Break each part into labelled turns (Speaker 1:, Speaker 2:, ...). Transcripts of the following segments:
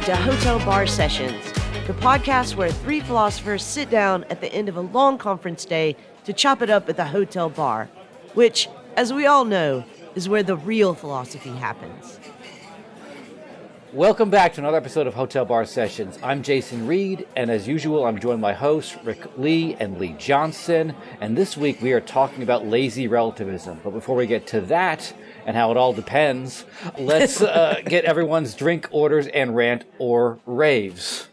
Speaker 1: to Hotel Bar Sessions, the podcast where three philosophers sit down at the end of a long conference day to chop it up at the hotel bar, which, as we all know, is where the real philosophy happens.
Speaker 2: Welcome back to another episode of Hotel Bar Sessions. I'm Jason Reed, and as usual, I'm joined by hosts Leigh and Leigh Johnson. And this week we are talking about lazy relativism. But before we get to that and how it all depends, let's get everyone's drink orders and rant or raves.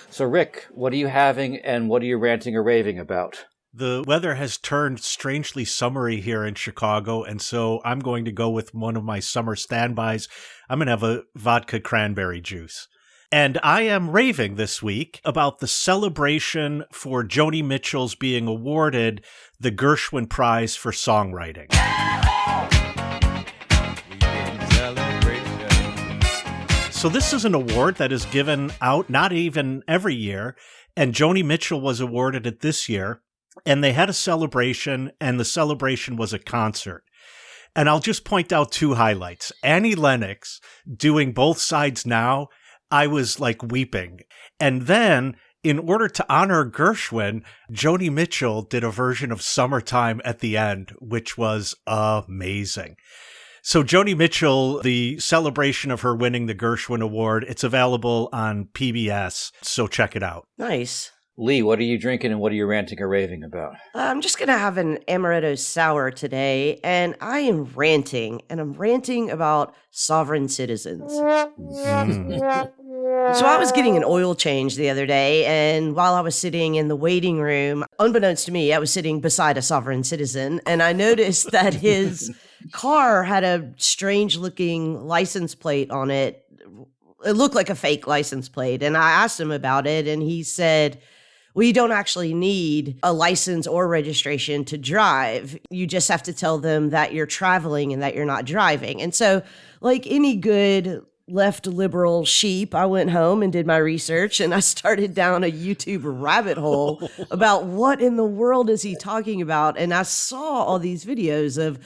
Speaker 2: So, Rick, what are you having and what are you ranting or raving about?
Speaker 3: The weather has turned strangely summery here in Chicago, and so I'm going to go with one of my summer standbys. I'm going to have a vodka cranberry juice. And I am raving this week about the celebration for Joni Mitchell's being awarded the Gershwin Prize for Songwriting. So this is an award that is given out not even every year, and Joni Mitchell was awarded it this year. And they had a celebration, and the celebration was a concert. And I'll just point out two highlights. Annie Lennox doing Both Sides Now, I was like weeping. And then, in order to honor Gershwin, Joni Mitchell did a version of Summertime at the end, which was amazing. So Joni Mitchell, the celebration of her winning the Gershwin Award, it's available on PBS, so check it out.
Speaker 1: Nice.
Speaker 2: Leigh, what are you drinking and what are you ranting or raving about?
Speaker 1: I'm just going to have an amaretto sour today, and I am ranting, and I'm ranting about sovereign citizens. So I was getting an oil change the other day, and while I was sitting in the waiting room, unbeknownst to me, I was sitting beside a sovereign citizen, and I noticed that his car had a strange-looking license plate on it. It looked like a fake license plate, and I asked him about it, and he said, well, you don't actually need a license or registration to drive. You just have to tell them that you're traveling and that you're not driving. And so, like any good left liberal sheep, I went home and did my research, and I started down a YouTube rabbit hole about what in the world is he talking about. And I saw all these videos of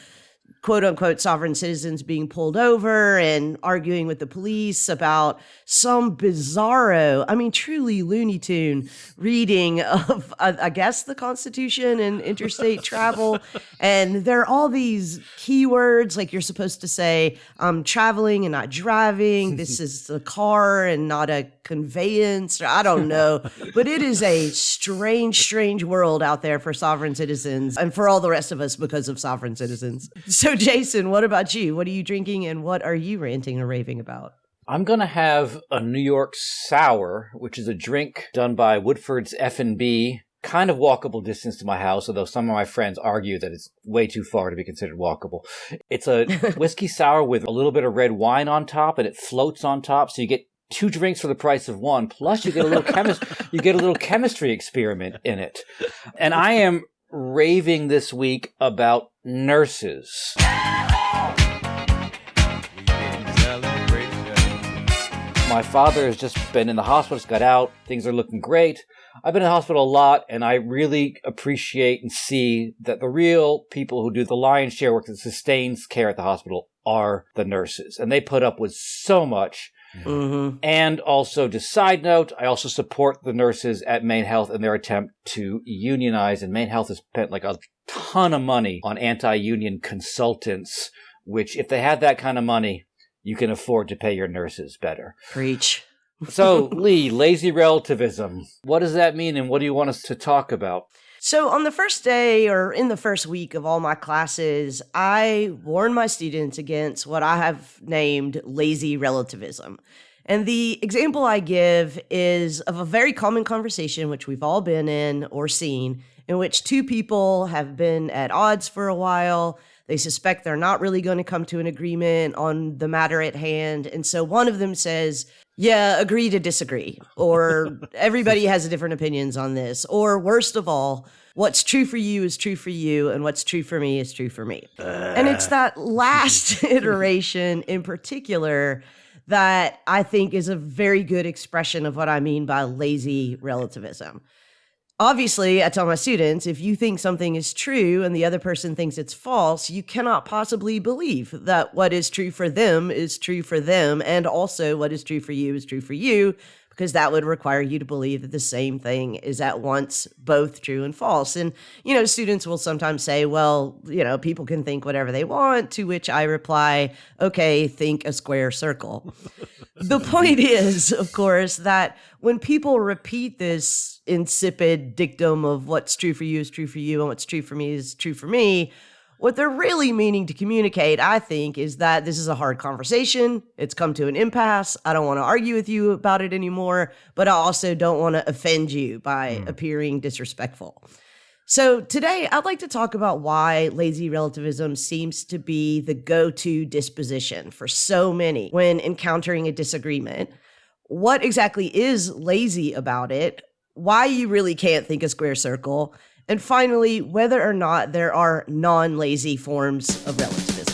Speaker 1: quote unquote sovereign citizens being pulled over and arguing with the police about some bizarro, I mean, truly Looney Tune reading of, I guess, the Constitution and interstate travel. And there are all these keywords, like you're supposed to say, I'm traveling and not driving. This is a car and not a conveyance. I don't know. But it is a strange, strange world out there for sovereign citizens and for all the rest of us because of sovereign citizens. So Jason, what about you? What are you drinking and what are you ranting or raving about?
Speaker 2: I'm going to have a New York Sour, which is a drink done by Woodford's F&B, kind of walkable distance to my house, although some of my friends argue that it's way too far to be considered walkable. It's a whiskey sour with a little bit of red wine on top, and it floats on top, so you get two drinks for the price of one, plus you get a little chemistry experiment in it. And I am raving this week about nurses. My father has just been in the hospital, just got out. Things are looking great. I've been in the hospital a lot, and I really appreciate and see that the real people who do the lion's share work that sustains care at the hospital are the nurses. And they put up with so much. Mm-hmm. And also, just side note, I also support the nurses at Maine Health in their attempt to unionize. And Maine Health has spent like a ton of money on anti-union consultants, which if they had that kind of money, you can afford to pay your nurses better.
Speaker 1: Preach.
Speaker 2: So, Leigh, lazy relativism. What does that mean and what do you want us to talk about?
Speaker 1: So on the first day or in the first week of all my classes, I warn my students against what I have named lazy relativism. And the example I give is of a very common conversation, which we've all been in or seen, in which two people have been at odds for a while. They suspect they're not really going to come to an agreement on the matter at hand. And so one of them says, yeah, agree to disagree, or everybody has different opinions on this, or worst of all, what's true for you is true for you, and what's true for me is true for me. And it's that last iteration in particular that I think is a very good expression of what I mean by lazy relativism. Obviously, I tell my students, if you think something is true and the other person thinks it's false, you cannot possibly believe that what is true for them is true for them, and also what is true for you is true for you, because that would require you to believe that the same thing is at once both true and false. And, students will sometimes say, well, people can think whatever they want, to which I reply, okay, think a square circle. The point is, of course, that when people repeat this insipid dictum of what's true for you is true for you and what's true for me is true for me, what they're really meaning to communicate, I think, is that this is a hard conversation. It's come to an impasse. I don't want to argue with you about it anymore, but I also don't want to offend you by appearing disrespectful. So today, I'd like to talk about why lazy relativism seems to be the go-to disposition for so many when encountering a disagreement. What exactly is lazy about it? Why you really can't think a square circle? And finally, whether or not there are non-lazy forms of relativism.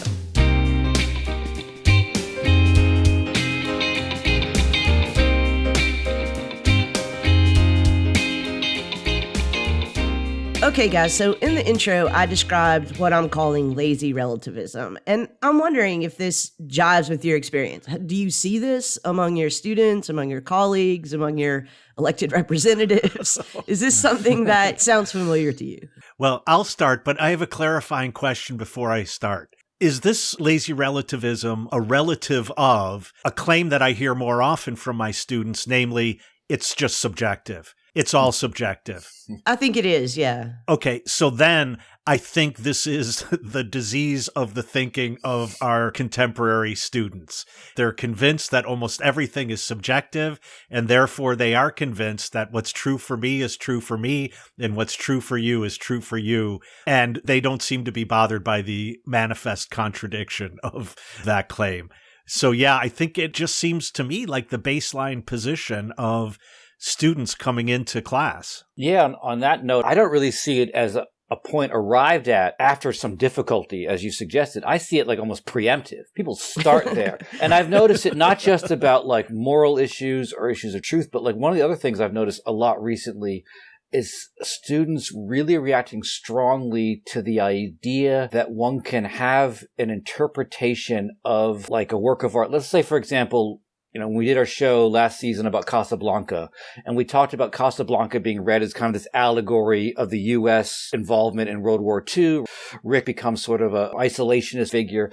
Speaker 1: Okay, guys, so in the intro, I described what I'm calling lazy relativism, and I'm wondering if this jives with your experience. Do you see this among your students, among your colleagues, among your elected representatives? Is this something that sounds familiar to you?
Speaker 3: Well, I'll start, but I have a clarifying question before I start. Is this lazy relativism a relative of a claim that I hear more often from my students, namely, it's just subjective? It's all subjective.
Speaker 1: I think it is, yeah.
Speaker 3: Okay, so then I think this is the disease of the thinking of our contemporary students. They're convinced that almost everything is subjective, and therefore they are convinced that what's true for me is true for me, and what's true for you is true for you. And they don't seem to be bothered by the manifest contradiction of that claim. So yeah, I think it just seems to me like the baseline position of students coming into class.
Speaker 2: Yeah, on that note, I don't really see it as a point arrived at after some difficulty, as you suggested. I see it like almost preemptive. People start there. And I've noticed it not just about like moral issues or issues of truth, but like one of the other things I've noticed a lot recently is students really reacting strongly to the idea that one can have an interpretation of like a work of art. Let's say, for example, when we did our show last season about Casablanca, and we talked about Casablanca being read as kind of this allegory of the U.S. involvement in World War II. Rick becomes sort of an isolationist figure.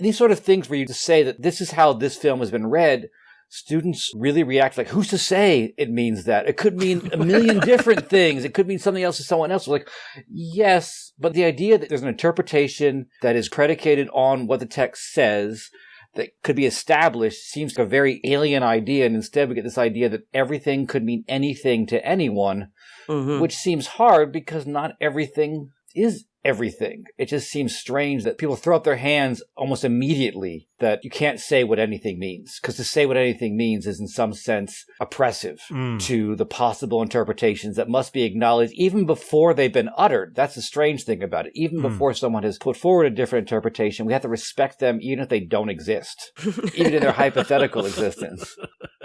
Speaker 2: These sort of things where you just say that this is how this film has been read. Students really react like, who's to say it means that? It could mean a million different things. It could mean something else to someone else. We're like, yes, but the idea that there's an interpretation that is predicated on what the text says that could be established seems like a very alien idea. And instead we get this idea that everything could mean anything to anyone, which seems hard because not everything is everything. It just seems strange that people throw up their hands almost immediately that you can't say what anything means. Because to say what anything means is in some sense oppressive to the possible interpretations that must be acknowledged even before they've been uttered. That's the strange thing about it. Even before someone has put forward a different interpretation, we have to respect them even if they don't exist, even in their hypothetical existence.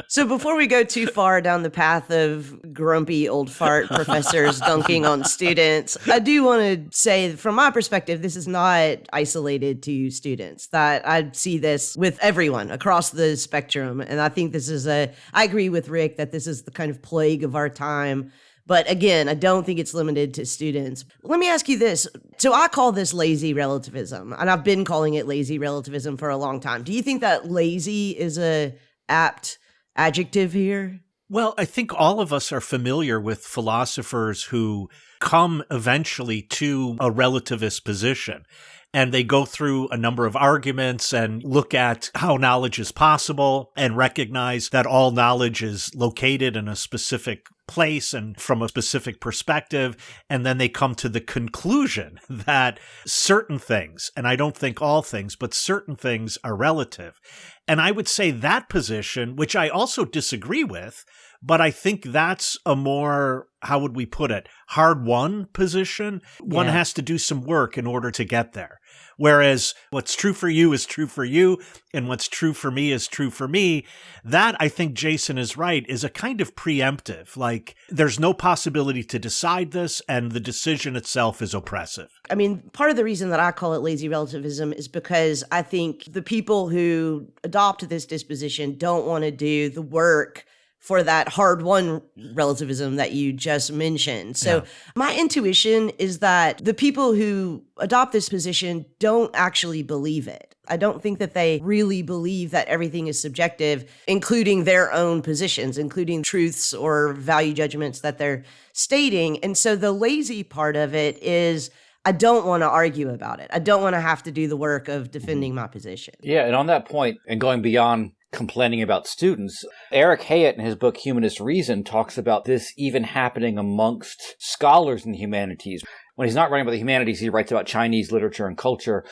Speaker 1: So before we go too far down the path of grumpy old fart professors dunking on students, I do want to say from my perspective, this is not isolated to students, that I see this with everyone across the spectrum. And I think this is I agree with Rick that this is the kind of plague of our time. But again, I don't think it's limited to students. Let me ask you this. So I call this lazy relativism, and I've been calling it lazy relativism for a long time. Do you think that lazy is a apt adjective here?
Speaker 3: Well, I think all of us are familiar with philosophers who come eventually to a relativist position. And they go through a number of arguments and look at how knowledge is possible and recognize that all knowledge is located in a specific place and from a specific perspective. And then they come to the conclusion that certain things, and I don't think all things, but certain things are relative. And I would say that position, which I also disagree with, But I think that's a more, how would we put it, hard-won position. One has to do some work in order to get there. Whereas what's true for you is true for you, and what's true for me is true for me. That, I think Jason is right, is a kind of preemptive. Like, there's no possibility to decide this, and the decision itself is oppressive.
Speaker 1: I mean, part of the reason that I call it lazy relativism is because I think the people who adopt this disposition don't want to do the work for that hard-won relativism that you just mentioned. So my intuition is that the people who adopt this position don't actually believe it. I don't think that they really believe that everything is subjective, including their own positions, including truths or value judgments that they're stating. And so the lazy part of it is, I don't want to argue about it. I don't want to have to do the work of defending my position.
Speaker 2: Yeah, and on that point, and going beyond complaining about students, Eric Hayet in his book Humanist Reason talks about this even happening amongst scholars in the humanities. When he's not writing about the humanities, he writes about Chinese literature and culture.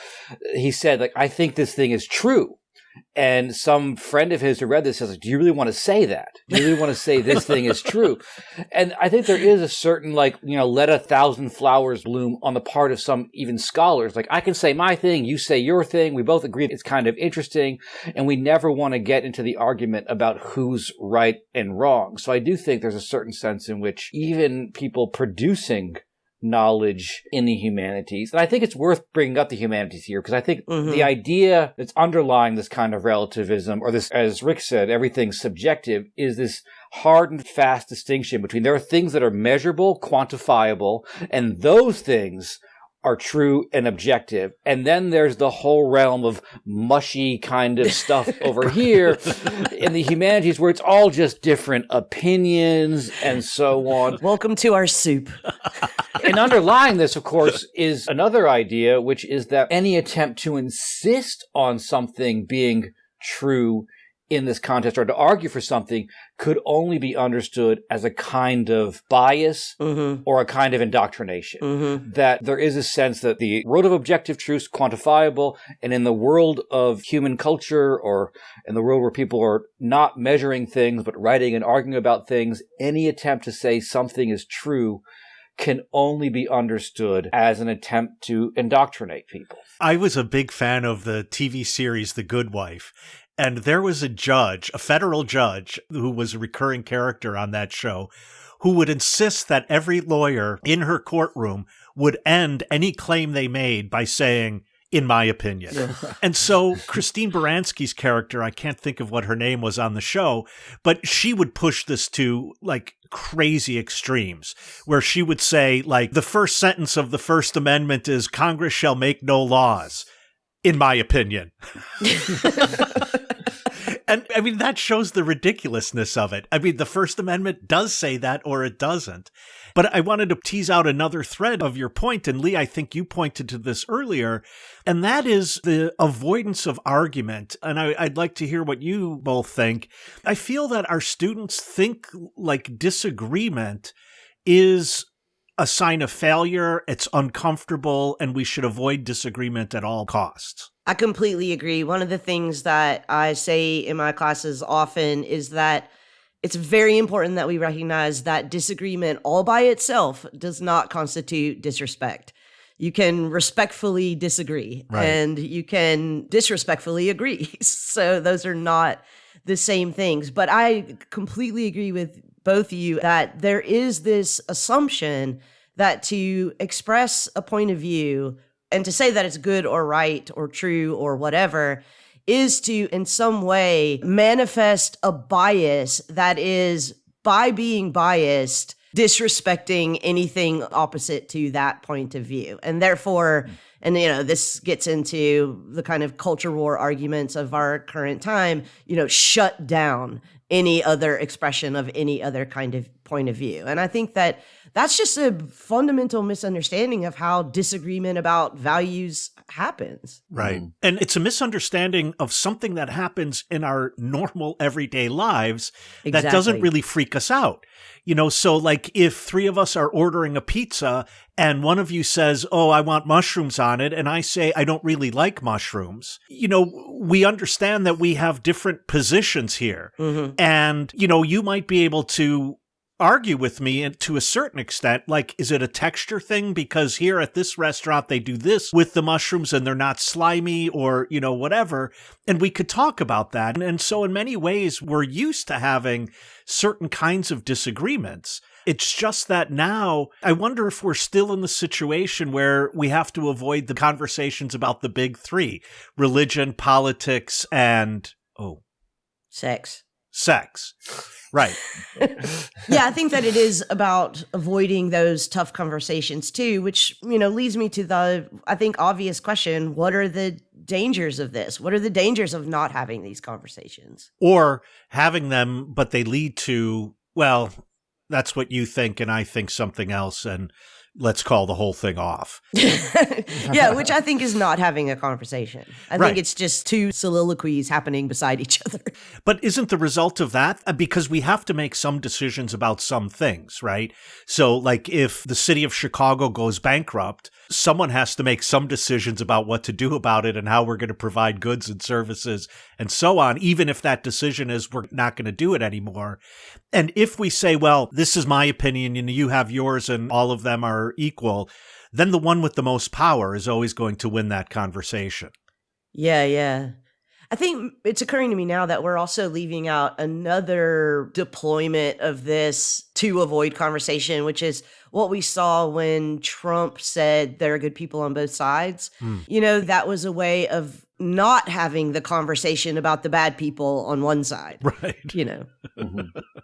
Speaker 2: He said, like, I think this thing is true. And some friend of his who read this says, like, do you really want to say that? Do you really want to say this thing is true? And I think there is a certain, like, let 1,000 flowers bloom on the part of some even scholars. Like, I can say my thing, you say your thing. We both agree it's kind of interesting. And we never want to get into the argument about who's right and wrong. So I do think there's a certain sense in which even people producing knowledge in the humanities. And I think it's worth bringing up the humanities here because I think the idea that's underlying this kind of relativism, or this, as Rick said, everything's subjective, is this hard and fast distinction between there are things that are measurable, quantifiable, and those things are true and objective. And then there's the whole realm of mushy kind of stuff over here in the humanities where it's all just different opinions and so on.
Speaker 1: Welcome to our soup.
Speaker 2: And underlying this, of course, is another idea, which is that any attempt to insist on something being true in this context or to argue for something could only be understood as a kind of bias or a kind of indoctrination. That there is a sense that the world of objective truth is quantifiable, and in the world of human culture, or in the world where people are not measuring things but writing and arguing about things, any attempt to say something is true can only be understood as an attempt to indoctrinate people.
Speaker 3: I was a big fan of the TV series The Good Wife. And there was a judge, a federal judge, who was a recurring character on that show, who would insist that every lawyer in her courtroom would end any claim they made by saying, in my opinion. And so Christine Baranski's character, I can't think of what her name was on the show, but she would push this to like crazy extremes, where she would say, like, the first sentence of the First Amendment is Congress shall make no laws, in my opinion. And I mean, that shows the ridiculousness of it. I mean, the First Amendment does say that, or it doesn't. But I wanted to tease out another thread of your point. And Leigh, I think you pointed to this earlier, and that is the avoidance of argument. And I'd like to hear what you both think. I feel that our students think like disagreement is a sign of failure, it's uncomfortable, and we should avoid disagreement at all costs.
Speaker 1: I completely agree. One of the things that I say in my classes often is that it's very important that we recognize that disagreement all by itself does not constitute disrespect. You can respectfully disagree, and you can disrespectfully agree. So those are not the same things. But I completely agree with both of you that there is this assumption that to express a point of view and to say that it's good or right or true or whatever is to, in some way, manifest a bias that is, by being biased, disrespecting anything opposite to that point of view. And therefore, and this gets into the kind of culture war arguments of our current time, shut down any other expression of any other kind of point of view. And I think that that's just a fundamental misunderstanding of how disagreement about values happens.
Speaker 3: Right. And it's a misunderstanding of something that happens in our normal everyday lives that doesn't really freak us out. So like if three of us are ordering a pizza and one of you says, oh, I want mushrooms on it, and I say, I don't really like mushrooms, we understand that we have different positions here. And, you might be able to argue with me and to a certain extent, like, is it a texture thing? Because here at this restaurant, they do this with the mushrooms and they're not slimy or, whatever. And we could talk about that. And so in many ways, we're used to having certain kinds of disagreements. It's just that now I wonder if we're still in the situation where we have to avoid the conversations about the big three: religion, politics, and,
Speaker 1: sex.
Speaker 3: Right.
Speaker 1: Yeah, I think that it is about avoiding those tough conversations too, which, leads me to the, I think, obvious question: what are the dangers of this? What are the dangers of not having these conversations? Or
Speaker 3: having them, but they lead to, well, that's what you think and I think something else, and let's call the whole thing off.
Speaker 1: Yeah, which I think is not having a conversation. I think it's just two soliloquies happening beside each other.
Speaker 3: But isn't the result of that? Because we have to make some decisions about some things, right? So like if the city of Chicago goes bankrupt, someone has to make some decisions about what to do about it and how we're going to provide goods and services and so on, even if that decision is we're not going to do it anymore. And if we say, well, this is my opinion and you have yours and all of them are equal, then the one with the most power is always going to win that conversation.
Speaker 1: Yeah. I think it's occurring to me now that we're also leaving out another deployment of this to avoid conversation, which is what we saw when Trump said there are good people on both sides. That was a way of not having the conversation about the bad people on one side.
Speaker 3: Right.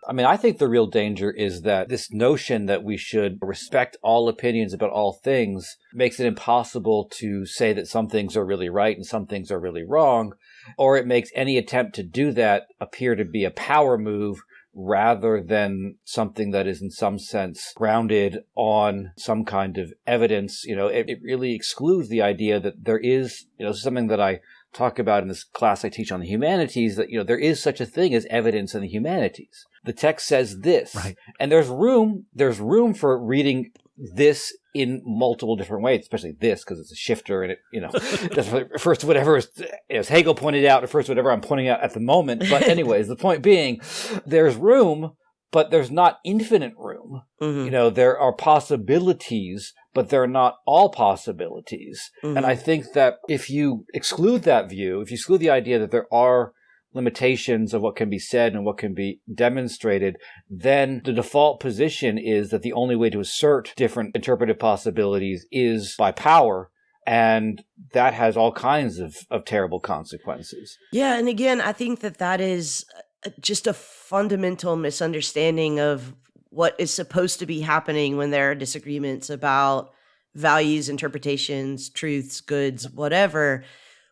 Speaker 2: I mean, I think the real danger is that this notion that we should respect all opinions about all things makes it impossible to say that some things are really right and some things are really wrong, or it makes any attempt to do that appear to be a power move rather than something that is in some sense grounded on some kind of evidence. It really excludes the idea that there is, something that I talk about in this class I teach on the humanities, that, there is such a thing as evidence in the humanities. The text says this, right, and there's room for reading this in multiple different ways, especially this, because it's a shifter and it, refers to whatever is, as Hegel pointed out, refers to whatever I'm pointing out at the moment. But anyways, the point being, there's room, but there's not infinite room. There are possibilities, but they're not all possibilities. And I think that if you exclude that view, if you exclude the idea that there are limitations of what can be said and what can be demonstrated, then the default position is that the only way to assert different interpretive possibilities is by power. And that has all kinds of terrible consequences.
Speaker 1: Yeah. And again, I think that is just a fundamental misunderstanding of what is supposed to be happening when there are disagreements about values, interpretations, truths, goods, whatever,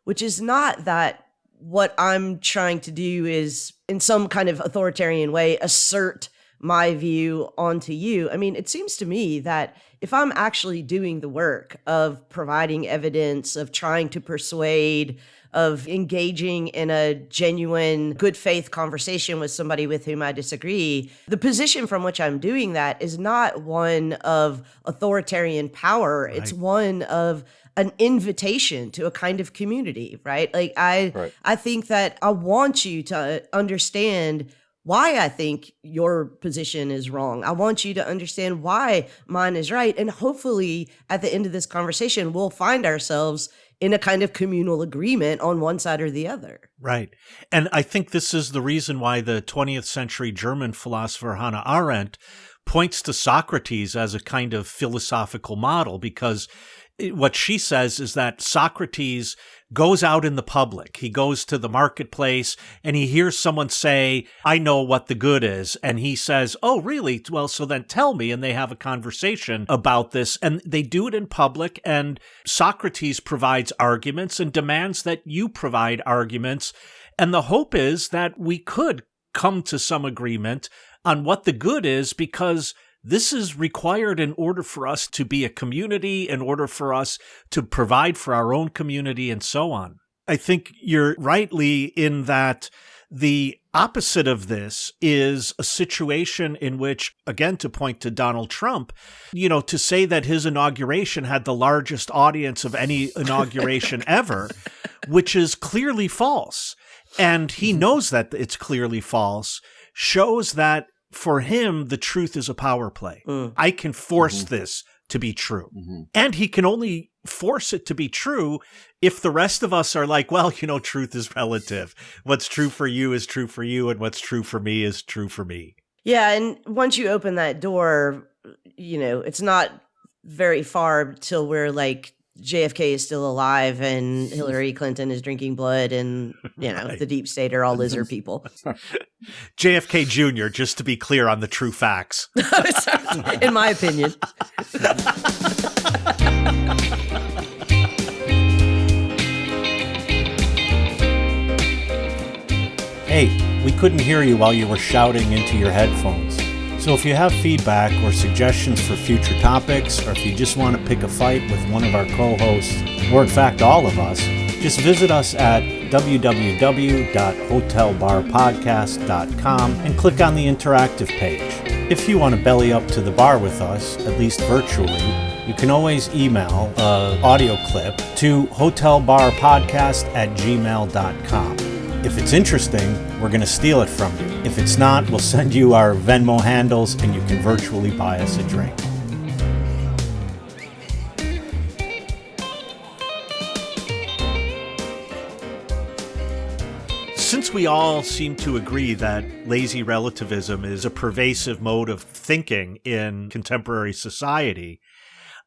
Speaker 1: which is not that what I'm trying to do is, in some kind of authoritarian way, assert my view onto you. I mean, it seems to me that if I'm actually doing the work of providing evidence, of trying to persuade, of engaging in a genuine good faith conversation with somebody with whom I disagree, the position from which I'm doing that is not one of authoritarian power. Right. It's one of an invitation to a kind of community, right? Like I think that I want you to understand why I think your position is wrong. I want you to understand why mine is right. And hopefully at the end of this conversation, we'll find ourselves in a kind of communal agreement on one side or the other.
Speaker 3: Right. And I think this is the reason why the 20th century German philosopher Hannah Arendt points to Socrates as a kind of philosophical model, because what she says is that Socrates goes out in the public. He goes to the marketplace and he hears someone say, I know what the good is. And he says, oh, really? Well, so then tell me. And they have a conversation about this, and they do it in public. And Socrates provides arguments and demands that you provide arguments. And the hope is that we could come to some agreement on what the good is, because This is required in order for us to be a community, in order for us to provide for our own community, and so on. I think you're right, Leigh, in that the opposite of this is a situation in which, again, to point to Donald Trump, to say that his inauguration had the largest audience of any inauguration ever, which is clearly false. And he knows that it's clearly false, shows that for him, the truth is a power play. I can force this to be true. And he can only force it to be true if the rest of us are like, well, truth is relative. What's true for you is true for you, and what's true for me is true for me.
Speaker 1: Yeah, and once you open that door, it's not very far till we're like, JFK is still alive and Hillary Clinton is drinking blood and,
Speaker 3: Right.
Speaker 1: the deep state are all lizard people.
Speaker 3: JFK Jr., just to be clear on the true facts.
Speaker 1: In my opinion.
Speaker 3: Hey, we couldn't hear you while you were shouting into your headphones. So if you have feedback or suggestions for future topics, or if you just want to pick a fight with one of our co-hosts, or in fact all of us, just visit us at www.hotelbarpodcast.com and click on the interactive page. If you want to belly up to the bar with us, at least virtually, you can always email an audio clip to hotelbarpodcast@gmail.com. If it's interesting, we're going to steal it from you. If it's not, we'll send you our Venmo handles and you can virtually buy us a drink. Since we all seem to agree that lazy relativism is a pervasive mode of thinking in contemporary society,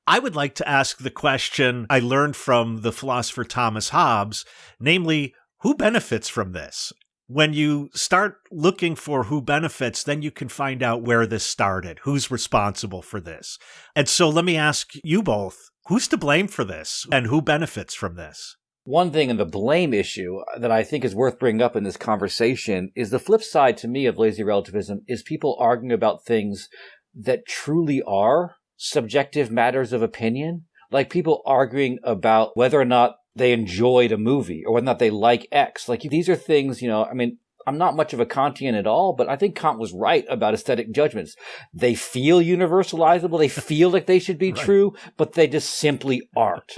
Speaker 3: I would like to ask the question I learned from the philosopher Thomas Hobbes, namely, who benefits from this? When you start looking for who benefits, then you can find out where this started, who's responsible for this. And so let me ask you both, who's to blame for this and who benefits from this?
Speaker 2: One thing in the blame issue that I think is worth bringing up in this conversation is the flip side to me of lazy relativism is people arguing about things that truly are subjective matters of opinion. Like people arguing about whether or not they enjoyed a movie or whether or not they like X. Like these are things, I'm not much of a Kantian at all, but I think Kant was right about aesthetic judgments. They feel universalizable. They feel like they should be true, but they just simply aren't.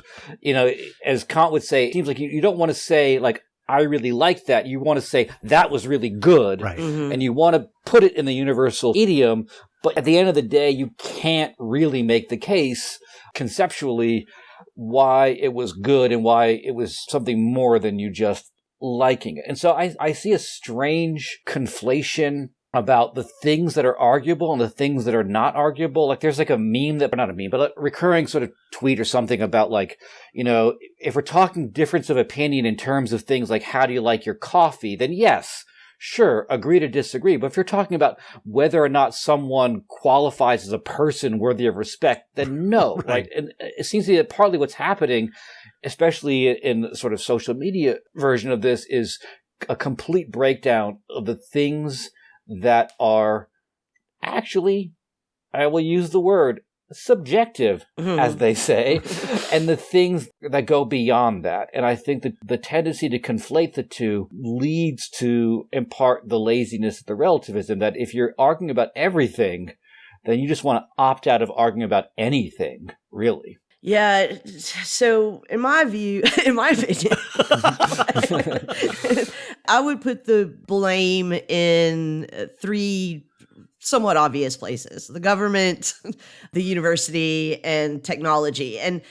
Speaker 2: As Kant would say, it seems like you don't want to say like, I really like that. You want to say that was really good.
Speaker 3: Right.
Speaker 2: And you want to put it in the universal idiom. But at the end of the day, you can't really make the case conceptually why it was good and why it was something more than you just liking it. And so I see a strange conflation about the things that are arguable and the things that are not arguable. Like there's like a meme that, or not a meme, but a recurring sort of tweet or something about like, if we're talking difference of opinion in terms of things like how do you like your coffee, then yes, sure, agree to disagree. But if you're talking about whether or not someone qualifies as a person worthy of respect, then no. Right. And it seems to me that partly what's happening, especially in the sort of social media version of this, is a complete breakdown of the things that are actually, I will use the word, subjective, as they say, and the things that go beyond that. And I think that the tendency to conflate the two leads to, in part, the laziness of the relativism, that if you're arguing about everything, then you just want to opt out of arguing about anything, really.
Speaker 1: Yeah, so in my opinion, I would put the blame in three somewhat obvious places: the government, the university, and technology. And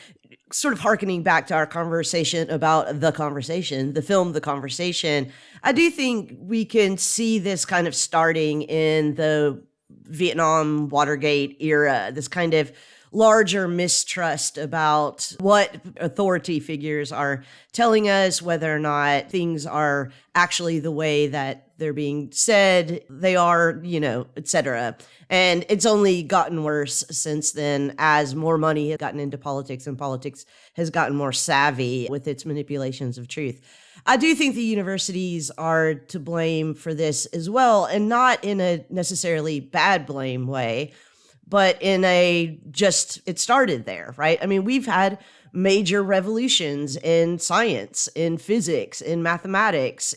Speaker 1: sort of hearkening back to our conversation about The Conversation, the film The Conversation, I do think we can see this kind of starting in the Vietnam Watergate era, this kind of larger mistrust about what authority figures are telling us, whether or not things are actually the way that they're being said they are, et cetera. And it's only gotten worse since then as more money has gotten into politics and politics has gotten more savvy with its manipulations of truth. I do think the universities are to blame for this as well, and not in a necessarily bad blame way, but it started there, right? I mean, we've had major revolutions in science, in physics, in mathematics.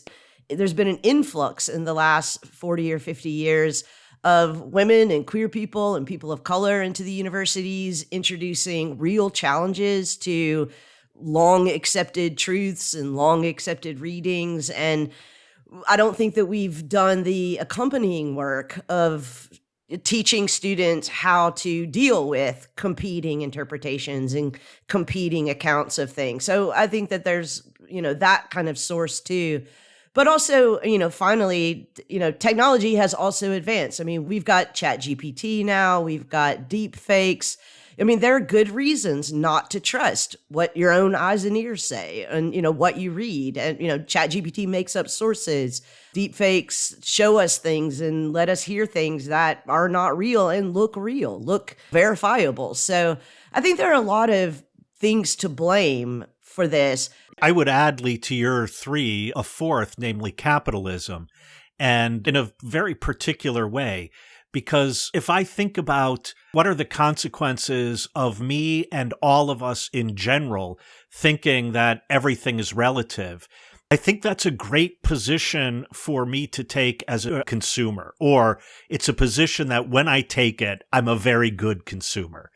Speaker 1: There's been an influx in the last 40 or 50 years of women and queer people and people of color into the universities, introducing real challenges to long accepted truths and long accepted readings. And I don't think that we've done the accompanying work of teaching students how to deal with competing interpretations and competing accounts of things. So I think that there's, that kind of source too. But also, finally, technology has also advanced. I mean, we've got ChatGPT now, we've got deep fakes. I mean, there are good reasons not to trust what your own eyes and ears say and, what you read. And, ChatGPT makes up sources. Deep fakes show us things and let us hear things that are not real and look verifiable. So I think there are a lot of things to blame for this.
Speaker 3: I would add, Leigh, to your three, a fourth, namely capitalism, and in a very particular way. Because if I think about what are the consequences of me and all of us in general thinking that everything is relative, I think that's a great position for me to take as a consumer, or it's a position that when I take it, I'm a very good consumer.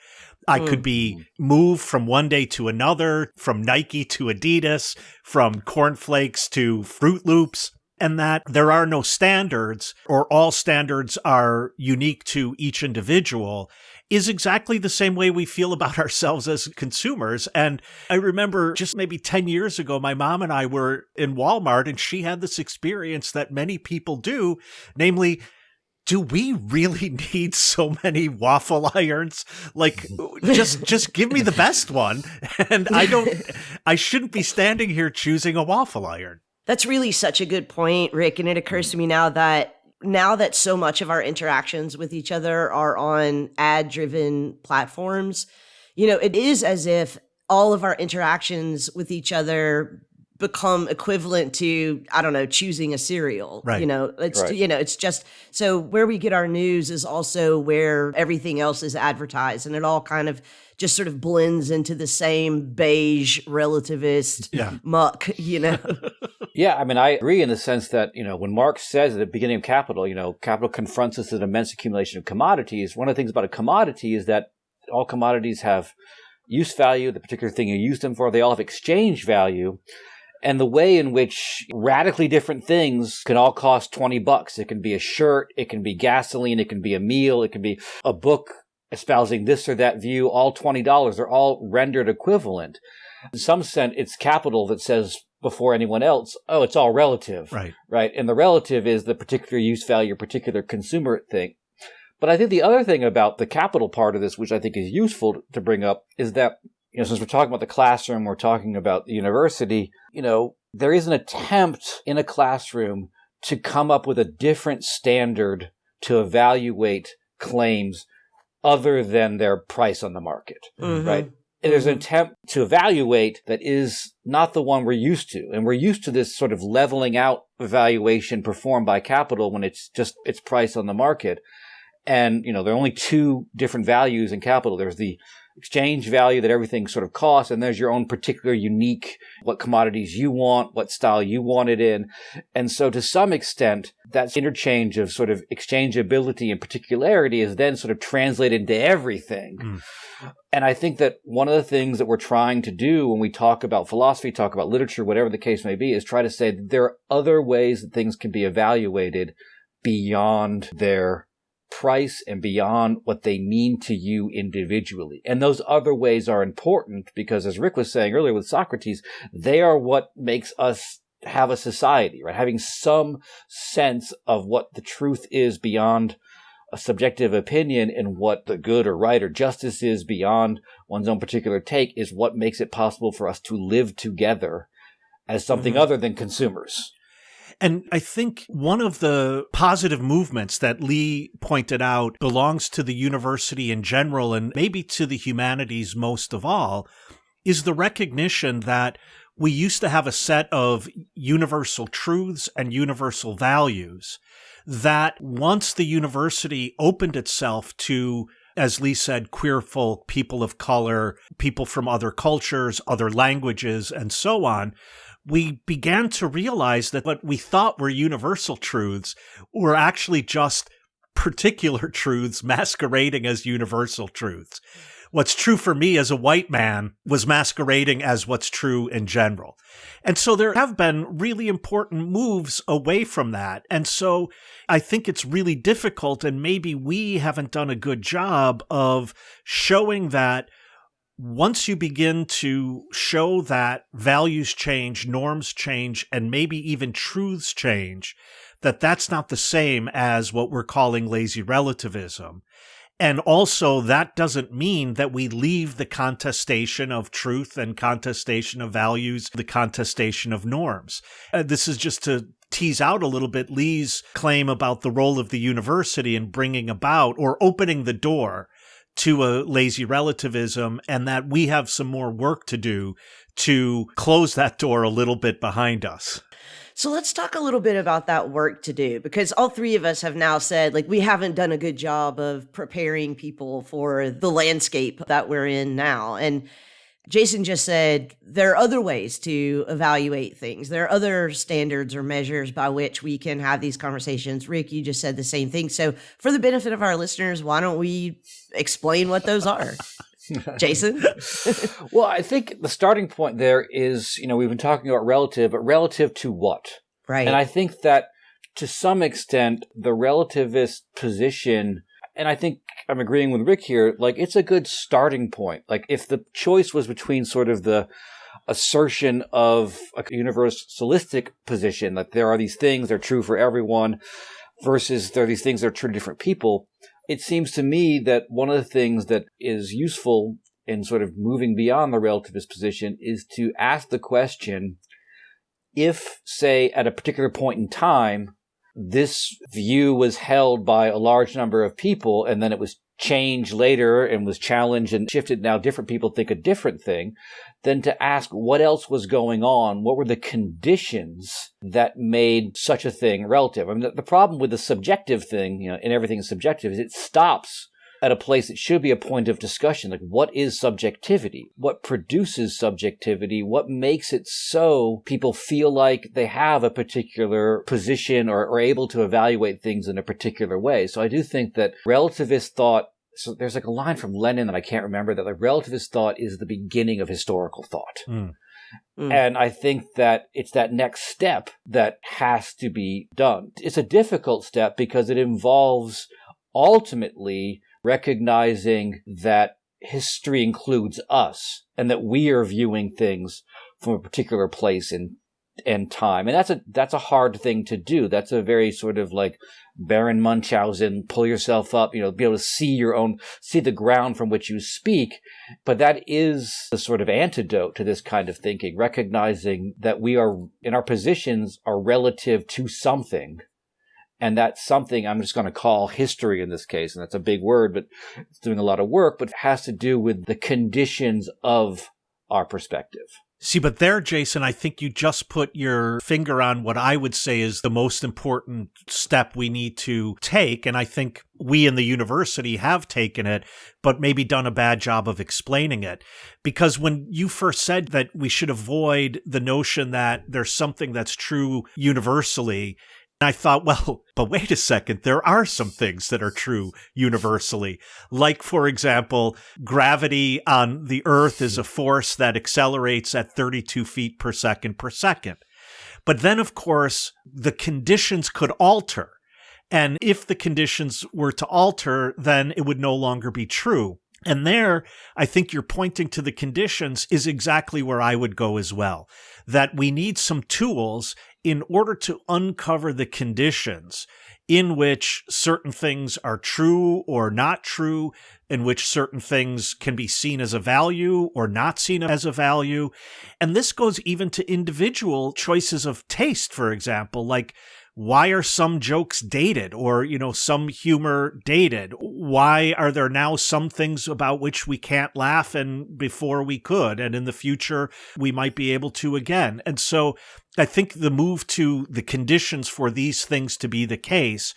Speaker 3: I could be moved from one day to another, from Nike to Adidas, from cornflakes to Fruit Loops, and that there are no standards, or all standards are unique to each individual, is exactly the same way we feel about ourselves as consumers. And I remember just maybe 10 years ago, my mom and I were in Walmart, and she had this experience that many people do, namely, do we really need so many waffle irons? Like, just give me the best one. And I shouldn't be standing here choosing a waffle iron.
Speaker 1: That's really such a good point, Rick. And it occurs to me now that so much of our interactions with each other are on ad-driven platforms, it is as if all of our interactions with each other become equivalent to, I don't know, choosing a cereal.
Speaker 3: Right.
Speaker 1: It's just, so where we get our news is also where everything else is advertised, and it all kind of just sort of blends into the same beige relativist muck,
Speaker 2: Yeah, I mean, I agree in the sense that, when Marx says at the beginning of Capital, capital confronts us as an immense accumulation of commodities. One of the things about a commodity is that all commodities have use value, the particular thing you use them for. They all have exchange value. And the way in which radically different things can all cost $20. It can be a shirt, it can be gasoline, it can be a meal, it can be a book espousing this or that view, all $20. They're all rendered equivalent. In some sense, it's capital that says before anyone else, oh, it's all relative. Right. And the relative is the particular use value, particular consumer thing. But I think the other thing about the capital part of this, which I think is useful to bring up, is that since we're talking about the classroom, we're talking about the university, there is an attempt in a classroom to come up with a different standard to evaluate claims other than their price on the market, right? And there's an attempt to evaluate that is not the one we're used to. And we're used to this sort of leveling out evaluation performed by capital when it's just its price on the market. And, there are only two different values in capital. There's the exchange value that everything sort of costs, and there's your own particular unique, what commodities you want, what style you want it in. And so to some extent, that interchange of sort of exchangeability and particularity is then sort of translated into everything. And I think that one of the things that we're trying to do when we talk about philosophy, talk about literature, whatever the case may be, is try to say that there are other ways that things can be evaluated beyond their price and beyond what they mean to you individually. And those other ways are important because, as Rick was saying earlier with Socrates, they are what makes us have a society, right? Having some sense of what the truth is beyond a subjective opinion and what the good or right or justice is beyond one's own particular take is what makes it possible for us to live together as something other than consumers.
Speaker 3: And I think one of the positive movements that Leigh pointed out belongs to the university in general, and maybe to the humanities most of all, is the recognition that we used to have a set of universal truths and universal values that once the university opened itself to as Leigh said, queer folk, people of color, people from other cultures, other languages, and so on, we began to realize that what we thought were universal truths were actually just particular truths masquerading as universal truths. What's true for me as a white man was masquerading as what's true in general. And so there have been really important moves away from that. And so I think it's really difficult, and maybe we haven't done a good job of showing that once you begin to show that values change, norms change, and maybe even truths change, that that's not the same as what we're calling lazy relativism. And also, that doesn't mean that we leave the contestation of truth and contestation of values, the contestation of norms. This is just to tease out a little bit Leigh's claim about the role of the university in bringing about or opening the door to a lazy relativism, and that we have some more work to do to close that door a little bit behind us.
Speaker 1: So let's talk a little bit about that work to do, because all three of us have now said, like, we haven't done a good job of preparing people for the landscape that we're in now. And Jason just said there are other ways to evaluate things. There are other standards or measures by which we can have these conversations. Rick, you just said the same thing. So for the benefit of our listeners, why don't we explain what those are? Jason?
Speaker 2: Well, I think the starting point there is, we've been talking about relative, but relative to what?
Speaker 1: Right.
Speaker 2: And I think that to some extent, the relativist position, and I think I'm agreeing with Rick here, like, it's a good starting point. Like, if the choice was between sort of the assertion of a universalistic position, that there are these things that are true for everyone, versus there are these things that are true to different people, it seems to me that one of the things that is useful in sort of moving beyond the relativist position is to ask the question, if, say, at a particular point in time, this view was held by a large number of people, and then it was changed later and was challenged and shifted, now different people think a different thing, then to ask what else was going on, what were the conditions that made such a thing relative. I mean, the problem with the subjective thing, and everything is subjective, is it stops at a place that should be a point of discussion. Like, what is subjectivity? What produces subjectivity? What makes it so people feel like they have a particular position or are able to evaluate things in a particular way? So I do think that relativist thought, so there's like a line from Lenin that I can't remember, that like relativist thought is the beginning of historical thought. And I think that it's that next step that has to be done. It's a difficult step because it involves ultimately recognizing that history includes us and that we are viewing things from a particular place in time. And that's a hard thing to do. That's a very sort of like Baron Munchausen, pull yourself up, be able to see the ground from which you speak. But that is the sort of antidote to this kind of thinking, recognizing that we are, in our positions, are relative to something. And that's something I'm just going to call history in this case. And that's a big word, but it's doing a lot of work, but it has to do with the conditions of our perspective.
Speaker 3: See, but there, Jason, I think you just put your finger on what I would say is the most important step we need to take. And I think we in the university have taken it, but maybe done a bad job of explaining it. Because when you first said that we should avoid the notion that there's something that's true universally, I thought, well, but wait a second, there are some things that are true universally. Like, for example, gravity on the Earth is a force that accelerates at 32 feet per second per second. But then, of course, the conditions could alter. And if the conditions were to alter, then it would no longer be true. And there, I think you're pointing to the conditions is exactly where I would go as well. That we need some tools in order to uncover the conditions in which certain things are true or not true, in which certain things can be seen as a value or not seen as a value. And this goes even to individual choices of taste, for example. Like, why are some jokes dated or, some humor dated? Why are there now some things about which we can't laugh and before we could, and in the future we might be able to again? And so I think the move to the conditions for these things to be the case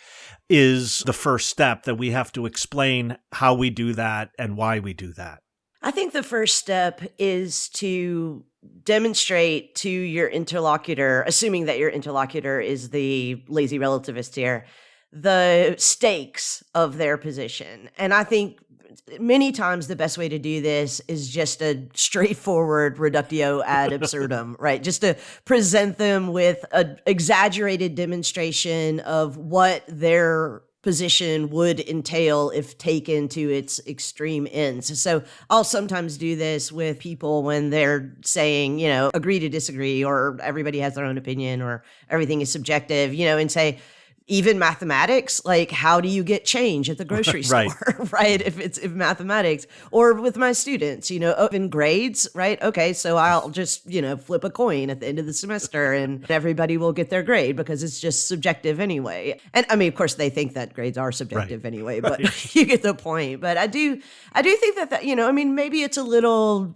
Speaker 3: is the first step, that we have to explain how we do that and why we do that.
Speaker 1: I think the first step is to demonstrate to your interlocutor, assuming that your interlocutor is the lazy relativist here, the stakes of their position. And I think many times the best way to do this is just a straightforward reductio ad absurdum, right? Just to present them with an exaggerated demonstration of what their position would entail if taken to its extreme ends. So I'll sometimes do this with people when they're saying, agree to disagree, or everybody has their own opinion, or everything is subjective, and say, even mathematics, like how do you get change at the grocery
Speaker 3: Right.
Speaker 1: store, right? If mathematics, or with my students, in grades, right? Okay, so I'll just, flip a coin at the end of the semester and everybody will get their grade because it's just subjective anyway. And I mean, of course, they think that grades are subjective anyway, but you get the point. But I do think that, maybe it's a little,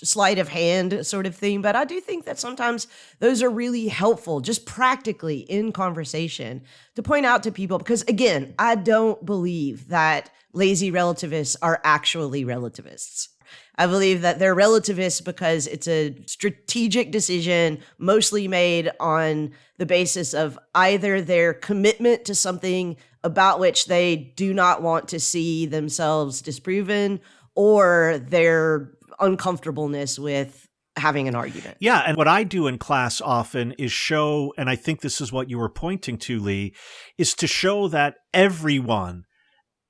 Speaker 1: sleight of hand sort of thing, but I do think that sometimes those are really helpful, just practically in conversation, to point out to people, because again, I don't believe that lazy relativists are actually relativists. I believe that they're relativists because it's a strategic decision mostly made on the basis of either their commitment to something about which they do not want to see themselves disproven, or their uncomfortableness with having an argument.
Speaker 3: Yeah, and what I do in class often is show, and I think this is what you were pointing to, Leigh, is to show that everyone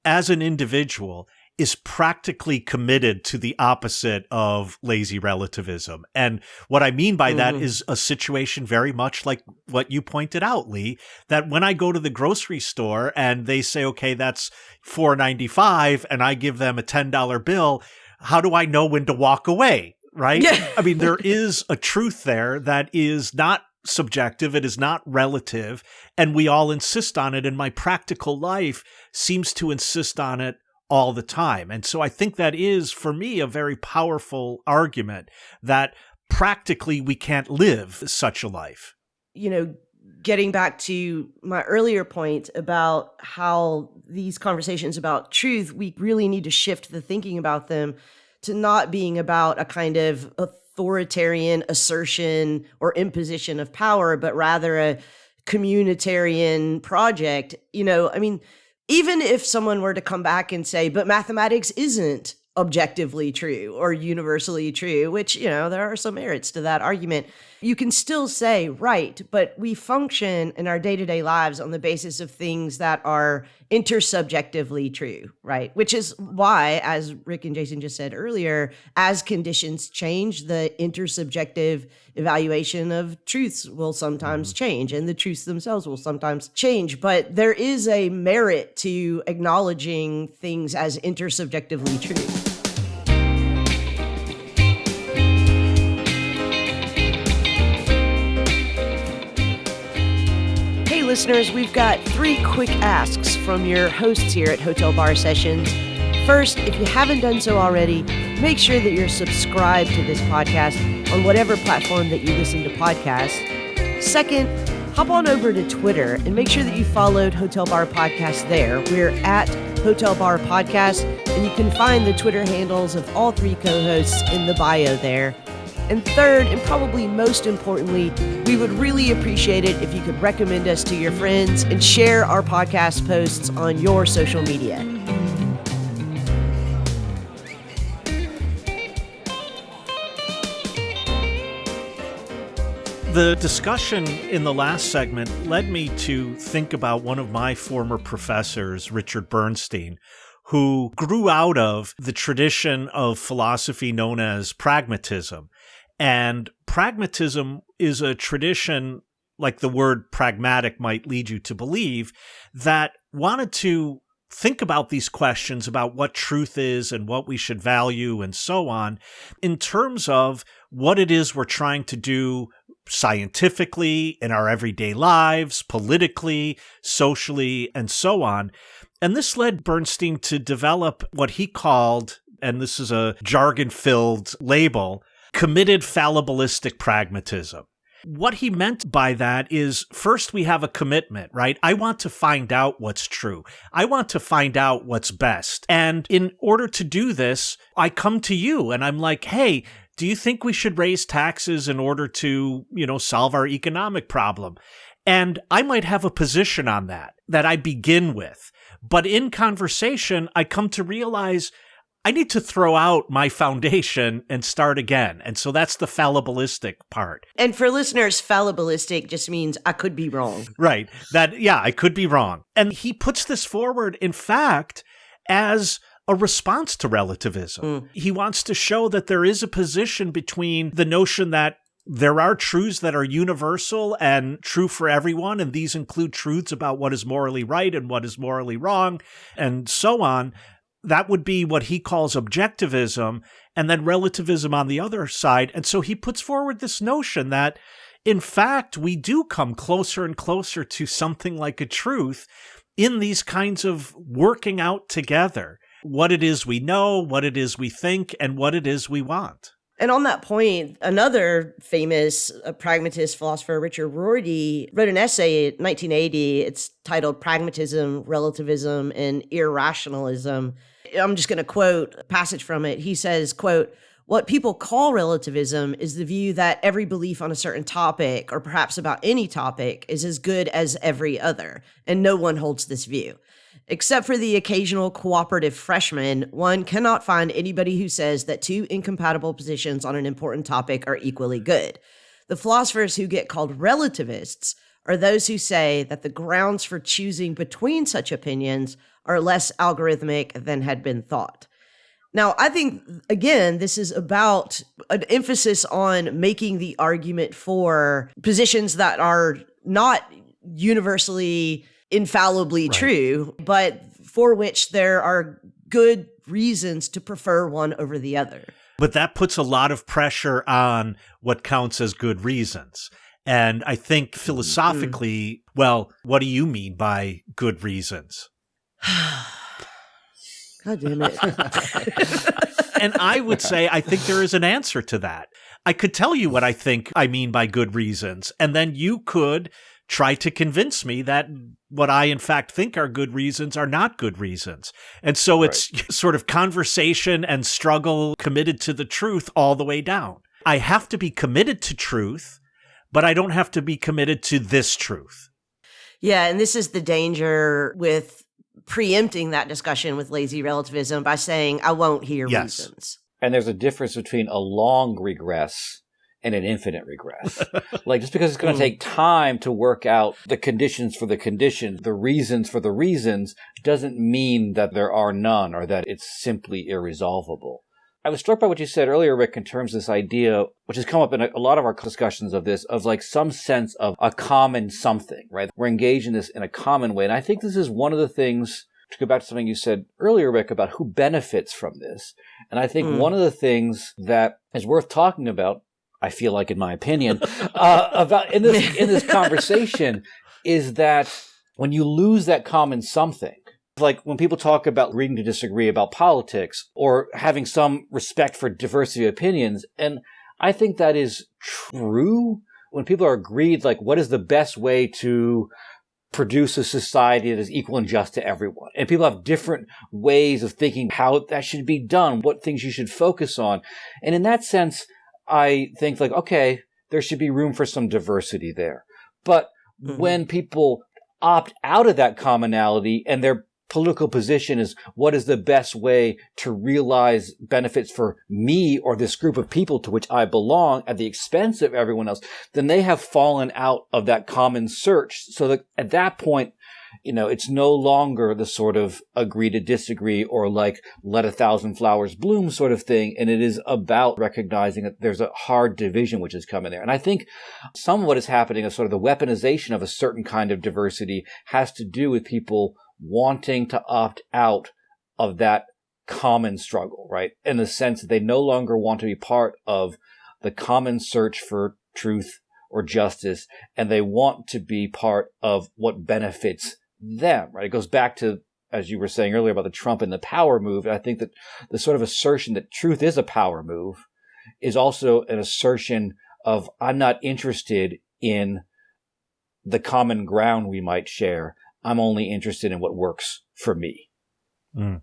Speaker 3: as an individual is practically committed to the opposite of lazy relativism. And what I mean by that is a situation very much like what you pointed out, Leigh, that when I go to the grocery store and they say, okay, that's $4.95, and I give them a $10 bill, how do I know when to walk away? Right?
Speaker 1: Yeah.
Speaker 3: I mean, there is a truth there that is not subjective. It is not relative. And we all insist on it. And my practical life seems to insist on it all the time. And so I think that is, for me, a very powerful argument that practically we can't live such a life.
Speaker 1: Getting back to my earlier point about how these conversations about truth, we really need to shift the thinking about them to not being about a kind of authoritarian assertion or imposition of power, but rather a communitarian project. Even if someone were to come back and say, but mathematics isn't objectively true or universally true, which, there are some merits to that argument, you can still say, right, but we function in our day-to-day lives on the basis of things that are intersubjectively true, right? Which is why, as Rick and Jason just said earlier, as conditions change, the intersubjective evaluation of truths will sometimes change, and the truths themselves will sometimes change. But there is a merit to acknowledging things as intersubjectively true. Listeners, we've got 3 quick asks from your hosts here at Hotel Bar Sessions. First, if you haven't done so already, make sure that you're subscribed to this podcast on whatever platform that you listen to podcasts. Second, hop on over to Twitter and make sure that you followed Hotel Bar Podcast there. We're at Hotel Bar Podcast, and you can find the Twitter handles of all 3 co-hosts in the bio there. And third, and probably most importantly, we would really appreciate it if you could recommend us to your friends and share our podcast posts on your social media.
Speaker 3: The discussion in the last segment led me to think about one of my former professors, Richard Bernstein, who grew out of the tradition of philosophy known as pragmatism. And pragmatism is a tradition, like the word pragmatic might lead you to believe, that wanted to think about these questions about what truth is and what we should value and so on in terms of what it is we're trying to do scientifically, in our everyday lives, politically, socially, and so on. And this led Bernstein to develop what he called, and this is a jargon-filled label, committed fallibilistic pragmatism. What he meant by that is, first we have a commitment, right? I want to find out what's true. I want to find out what's best. And in order to do this, I come to you and I'm like, hey, do you think we should raise taxes in order to, solve our economic problem? And I might have a position on that I begin with. But in conversation, I come to realize I need to throw out my foundation and start again. And so that's the fallibilistic part.
Speaker 1: And for listeners, fallibilistic just means I could be wrong.
Speaker 3: Right. I could be wrong. And he puts this forward, in fact, as a response to relativism. He wants to show that there is a position between the notion that there are truths that are universal and true for everyone, and these include truths about what is morally right and what is morally wrong, and so on. That would be what he calls objectivism, and then relativism on the other side. And so he puts forward this notion that, in fact, we do come closer and closer to something like a truth in these kinds of working out together what it is we know, what it is we think, and what it is we want.
Speaker 1: And on that point, another famous pragmatist philosopher, Richard Rorty, wrote an essay in 1980. It's titled Pragmatism, Relativism, and Irrationalism. I'm just going to quote a passage from it. He says, quote, "What people call relativism is the view that every belief on a certain topic, or perhaps about any topic, is as good as every other, and no one holds this view. Except for the occasional cooperative freshman, one cannot find anybody who says that two incompatible positions on an important topic are equally good. The philosophers who get called relativists are those who say that the grounds for choosing between such opinions are less algorithmic than had been thought." Now, I think, again, this is about an emphasis on making the argument for positions that are not universally infallibly true, but for which there are good reasons to prefer one over the other.
Speaker 3: But that puts a lot of pressure on what counts as good reasons. And I think philosophically, well, what do you mean by good reasons?
Speaker 1: God damn it.
Speaker 3: And I would say, I think there is an answer to that. I could tell you what I think I mean by good reasons, and then you could try to convince me that what I in fact think are good reasons are not good reasons. And so it's sort of conversation and struggle committed to the truth all the way down. I have to be committed to truth, but I don't have to be committed to this truth.
Speaker 1: Yeah, and this is the danger with preempting that discussion with lazy relativism by saying, I won't hear reasons.
Speaker 2: And there's a difference between a long regress and an infinite regress. Like, just because it's going to take time to work out the conditions for the conditions, the reasons for the reasons, doesn't mean that there are none or that it's simply irresolvable. I was struck by what you said earlier, Rick, in terms of this idea, which has come up in a lot of our discussions of this, of like some sense of a common something, right? We're engaged in this in a common way. And I think this is one of the things, to go back to something you said earlier, Rick, about who benefits from this. And I think one of the things that is worth talking about, I feel like, in my opinion, about in this conversation is that when you lose that common something, like when people talk about agreeing to disagree about politics or having some respect for diversity of opinions, and I think that is true when people are agreed, like, what is the best way to produce a society that is equal and just to everyone? And people have different ways of thinking how that should be done, what things you should focus on. And in that sense, I think, like, okay, there should be room for some diversity there. But when people opt out of that commonality and their political position is what is the best way to realize benefits for me or this group of people to which I belong at the expense of everyone else, then they have fallen out of that common search. So that at that point, you know, it's no longer the sort of agree to disagree or like let a thousand flowers bloom sort of thing. And it is about recognizing that there's a hard division which is coming there. And I think some of what is happening is sort of the weaponization of a certain kind of diversity has to do with people wanting to opt out of that common struggle, right? In the sense that they no longer want to be part of the common search for truth or justice, and they want to be part of what benefits them, right? It goes back to, as you were saying earlier, about the Trump and the power move. And I think that the sort of assertion that truth is a power move is also an assertion of, I'm not interested in the common ground we might share. I'm only interested in what works for me.
Speaker 3: Mm.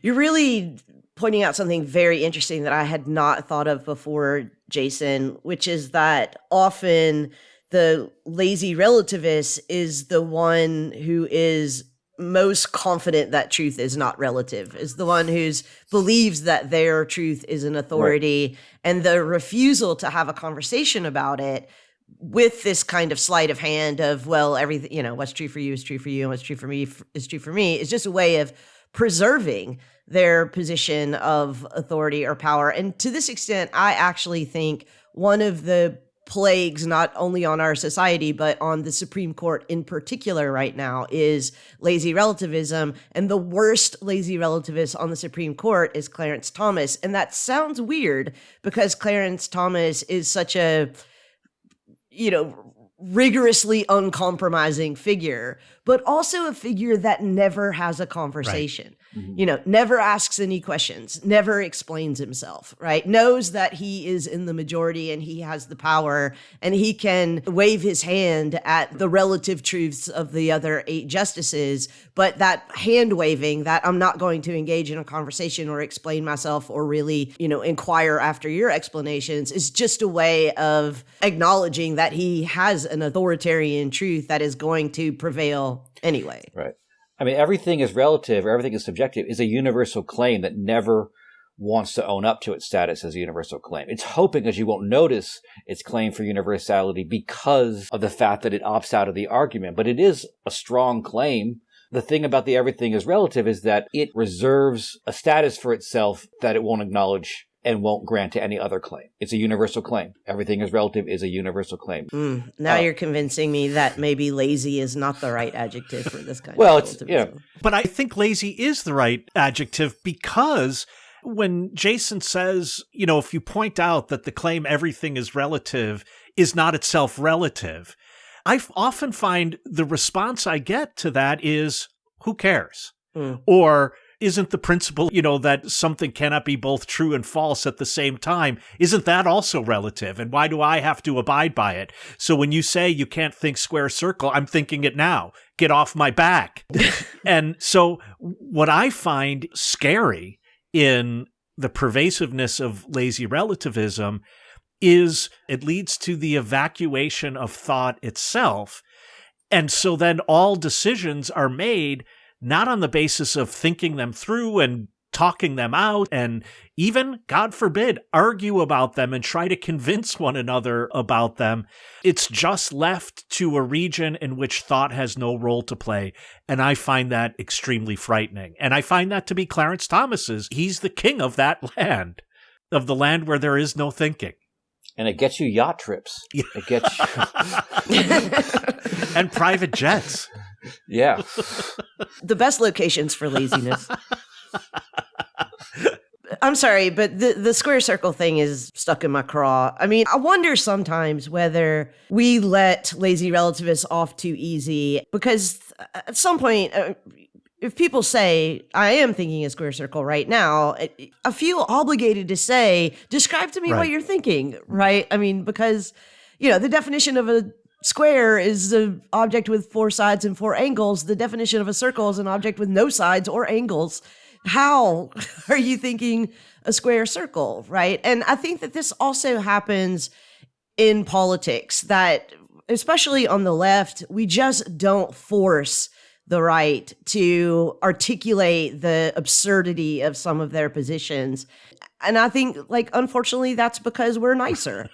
Speaker 1: You're really pointing out something very interesting that I had not thought of before, Jason, which is that often the lazy relativist is the one who is most confident that truth is not relative, is the one who believes that their truth is an authority, right. And the refusal to have a conversation about it with this kind of sleight of hand of, well, everything, what's true for you is true for you, and what's true for me is true for me, is just a way of preserving their position of authority or power. And to this extent, I actually think one of the plagues, not only on our society, but on the Supreme Court in particular right now, is lazy relativism. And the worst lazy relativist on the Supreme Court is Clarence Thomas. And that sounds weird because Clarence Thomas is such a, rigorously uncompromising figure, but also a figure that never has a conversation, right. Mm-hmm. Never asks any questions, never explains himself, right? Knows that he is in the majority and he has the power and he can wave his hand at the relative truths of the other 8 justices, but that hand waving, that I'm not going to engage in a conversation or explain myself or really, inquire after your explanations, is just a way of acknowledging that he has an authoritarian truth that is going to prevail anyway.
Speaker 2: Right. I mean, everything is relative, or everything is subjective, is a universal claim that never wants to own up to its status as a universal claim. It's hoping, as you won't notice, its claim for universality because of the fact that it opts out of the argument. But it is a strong claim. The thing about the everything is relative is that it reserves a status for itself that it won't acknowledge and won't grant to any other claim. It's a universal claim. Everything is relative is a universal claim.
Speaker 1: Now you're convincing me that maybe lazy is not the right adjective for this kind of relativism.
Speaker 3: Well, but I think lazy is the right adjective because when Jason says, if you point out that the claim everything is relative is not itself relative, I often find the response I get to that is, who cares? Or, isn't the principle, that something cannot be both true and false at the same time, isn't that also relative? And why do I have to abide by it? So when you say you can't think square circle, I'm thinking it now. Get off my back. And so what I find scary in the pervasiveness of lazy relativism is it leads to the evacuation of thought itself. And so then all decisions are made not on the basis of thinking them through and talking them out and even, God forbid, argue about them and try to convince one another about them. It's just left to a region in which thought has no role to play. And I find that extremely frightening. And I find that to be Clarence Thomas's. He's the king of that land, of the land where there is no thinking.
Speaker 2: And it gets you yacht trips. It gets you...
Speaker 3: and private jets.
Speaker 2: Yeah.
Speaker 1: The best locations for laziness. I'm sorry, but the square circle thing is stuck in my craw. I mean, I wonder sometimes whether we let lazy relativists off too easy, because at some point, if people say, I am thinking a square circle right now, I feel obligated to say, describe to me what you're thinking, right? I mean, because, the definition of a square is an object with 4 sides and 4 angles. The definition of a circle is an object with no sides or angles. How are you thinking a square circle, right? And I think that this also happens in politics, that especially on the left, we just don't force the right to articulate the absurdity of some of their positions. And I think, unfortunately, that's because we're nicer.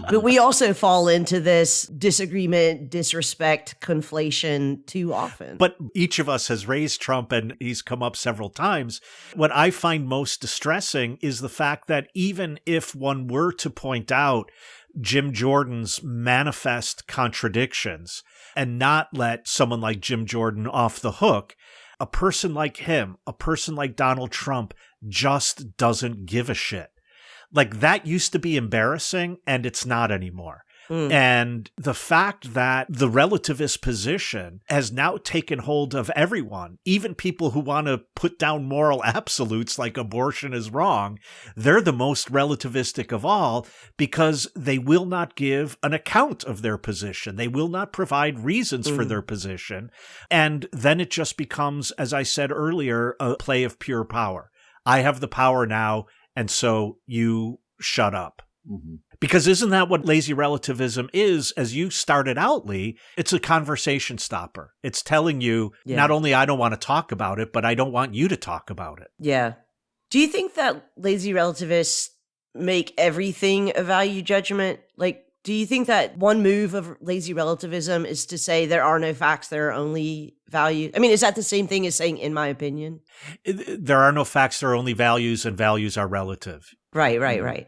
Speaker 1: But we also fall into this disagreement, disrespect, conflation too often.
Speaker 3: But each of us has raised Trump, and he's come up several times. What I find most distressing is the fact that even if one were to point out Jim Jordan's manifest contradictions and not let someone like Jim Jordan off the hook, a person like him, a person like Donald Trump, just doesn't give a shit. That used to be embarrassing, and it's not anymore. And the fact that the relativist position has now taken hold of everyone, even people who want to put down moral absolutes like abortion is wrong, they're the most relativistic of all because they will not give an account of their position. They will not provide reasons for their position. And then it just becomes, as I said earlier, a play of pure power. I have the power now, and so you shut up. Because isn't that what lazy relativism is? As you started out, Leigh, it's a conversation stopper. It's telling you, not only I don't want to talk about it, but I don't want you to talk about it.
Speaker 1: Yeah. Do you think that lazy relativists make everything a value judgment? Like, do you think that one move of lazy relativism is to say there are no facts, there are only values? I mean, is that the same thing as saying, in my opinion?
Speaker 3: There are no facts, there are only values, and values are relative.
Speaker 1: Right.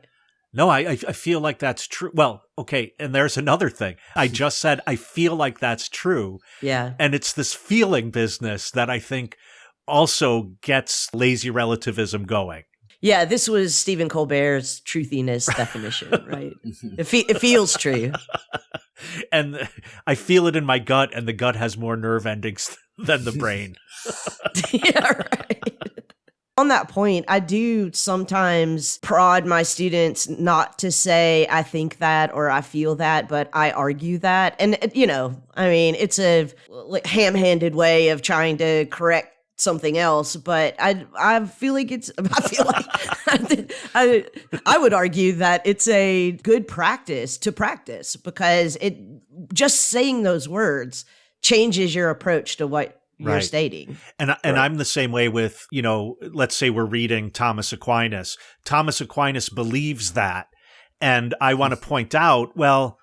Speaker 3: No, I feel like that's true. Well, okay, and there's another thing. I just said I feel like that's true.
Speaker 1: Yeah.
Speaker 3: And it's this feeling business that I think also gets lazy relativism going.
Speaker 1: Yeah, this was Stephen Colbert's truthiness definition, right? It feels true.
Speaker 3: And I feel it in my gut, and the gut has more nerve endings than the brain.
Speaker 1: Yeah, right. On that point, I do sometimes prod my students not to say I think that or I feel that, but I argue that. And, I mean, it's a ham-handed way of trying to correct something else, but I feel like I would argue that it's a good practice to practice because it just saying those words changes your approach to what you're stating.
Speaker 3: And I'm the same way with, let's say we're reading Thomas Aquinas. Thomas Aquinas believes that. And I want to point out, well,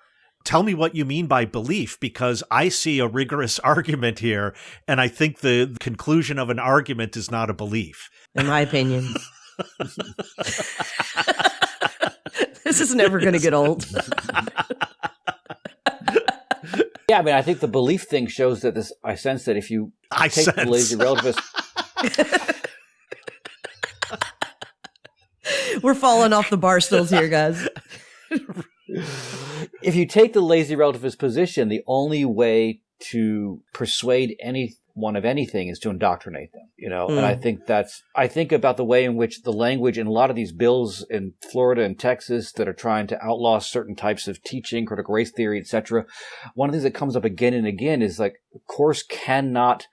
Speaker 3: tell me what you mean by belief, because I see a rigorous argument here. And I think the conclusion of an argument is not a belief.
Speaker 1: In my opinion. This is never going to get old.
Speaker 2: Yeah, I mean, I think the belief thing shows that I sense that if you take the lazy relativist...
Speaker 1: We're falling off the bar stools here, guys.
Speaker 2: If you take the lazy relativist position, the only way to persuade anyone of anything is to indoctrinate them, And I think about the way in which the language in a lot of these bills in Florida and Texas that are trying to outlaw certain types of teaching, critical race theory, etc. One of the things that comes up again and again is like, a course cannot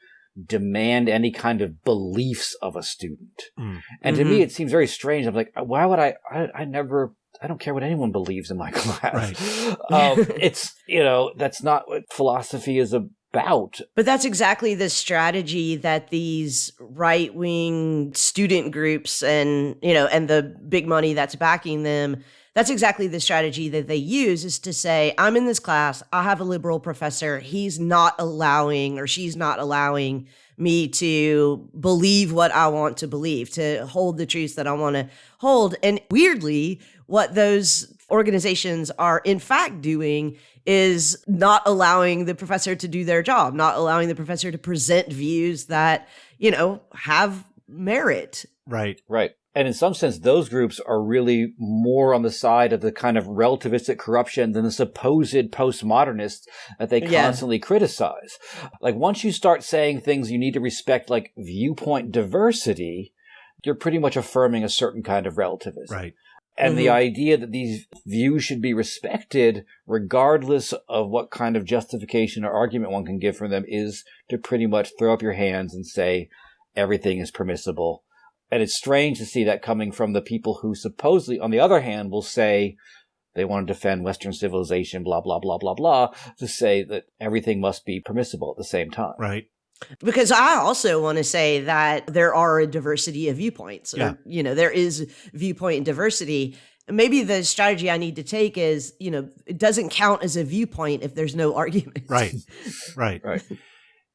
Speaker 2: demand any kind of beliefs of a student. And to me, it seems very strange. I'm like, why would I don't care what anyone believes in my class.
Speaker 3: Right.
Speaker 2: It's, that's not what philosophy is about.
Speaker 1: But that's exactly the strategy that these right-wing student groups and the big money that's backing them, that's exactly the strategy that they use, is to say, I'm in this class, I have a liberal professor, he's not allowing or she's not allowing me to believe what I want to believe, to hold the truths that I want to hold. And weirdly, what those organizations are in fact doing is not allowing the professor to do their job, not allowing the professor to present views that, have merit.
Speaker 3: Right.
Speaker 2: And in some sense, those groups are really more on the side of the kind of relativistic corruption than the supposed postmodernists that they constantly criticize. Like, once you start saying things you need to respect, like viewpoint diversity, you're pretty much affirming a certain kind of relativism.
Speaker 3: Right.
Speaker 2: And the idea that these views should be respected regardless of what kind of justification or argument one can give for them is to pretty much throw up your hands and say everything is permissible. And it's strange to see that coming from the people who supposedly, on the other hand, will say they want to defend Western civilization, blah, blah, blah, blah, blah, to say that everything must be permissible at the same time.
Speaker 3: Right.
Speaker 1: Because I also want to say that there are a diversity of viewpoints. Or, there is viewpoint diversity. Maybe the strategy I need to take is, it doesn't count as a viewpoint if there's no argument.
Speaker 3: Right.